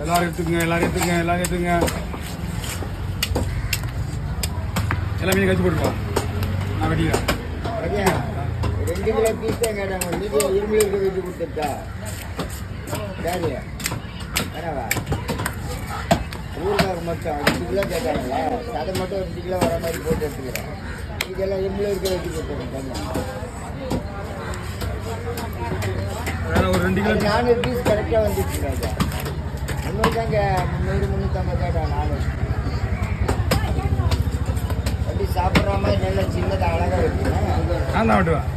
எல்லாரும் எடுத்துக்கங்க, எல்லாரும் எடுத்துக்கங்க, எல்லாரும் எடுத்துக்கங்க. எல்லா மீனையும் கழிச்சு போட்டுப்பா. நான் வெட்டிக்கிறேன். 2 கிலோ பீஸ் தான் கேட்டாங்க. மீதி இரும்பு இருக்க வச்சு கொடுத்துட்டா சரி என்னவா ஊருக்காக மட்டும் 2 கிலோ கேட்டாங்களா? அதை மட்டும் 2 கிலோ வர மாதிரி போட்டு எடுத்துக்கிறேன். இதெல்லாம் இரும்புல இருக்க வச்சு கொடுத்துருக்கேன். வேற ஒரு 2 கிலோ 400 பீஸ் கரெக்டாக வந்துச்சு ராஜா. 300 தாங்க 300 350 கேட்டான். 400 அப்படி சாப்பிட்ற மாதிரி நல்லா சின்னதாக அழகாக வைக்கிறேன். நான் தான் வெட்டுவேன்.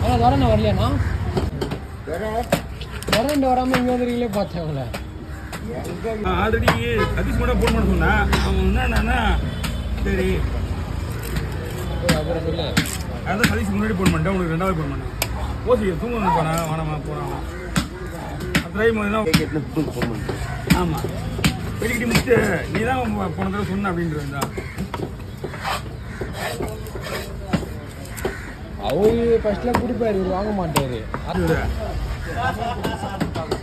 ஆனால் வரேண்ணா வரலையாண்ணா? வேற வராமல் இங்கே வந்துருக்கீங்களே பார்த்தேன் அவங்கள. ஆல்ரெடி சதீஷ் மட்டும் ஃபோன் பண்ண சொன்னேன். அவன் என்னன்னா சரி அப்புறம் சொல்லு. அதான் சதீஷ் முன்னாடி ஃபோன் பண்ணிட்டேன். உனக்கு 2வது ஃபோன் பண்ணேன். ஓசி தூங்க போனா வேணாமா போகிறான். ட்ரைவ் ஃபோன் பண்ணேன். ஆமாம் பெருக்கிட்டு முடிச்சு நீ தான் போன தடவை சொன்ன அப்படின்றா. அவரு ஃபர்ஸ்ட்லாம் குடிப்பாரு, இவர் வாங்க மாட்டாரு.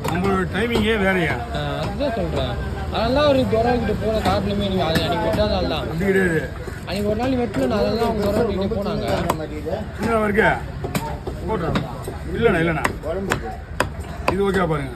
நம்மளோட டைமிங்கே வேறையா? அதுதான் சொல்கிறேன். அதெல்லாம் ஒரு துறக்கிட்ட போன காட்டிலுமே நீங்கள் அதை அன்றைக்கி வெட்டாதால் தான். அப்படி கிடையாது. அன்றைக்கி ஒரு நாள் வெட்டணும். அதெல்லாம் அவங்க துறக்கிட்டே போனாங்க. என்ன இருக்கு போட்டோம் இல்லைண்ணா இல்லைண்ணா இது ஓகே பாருங்க.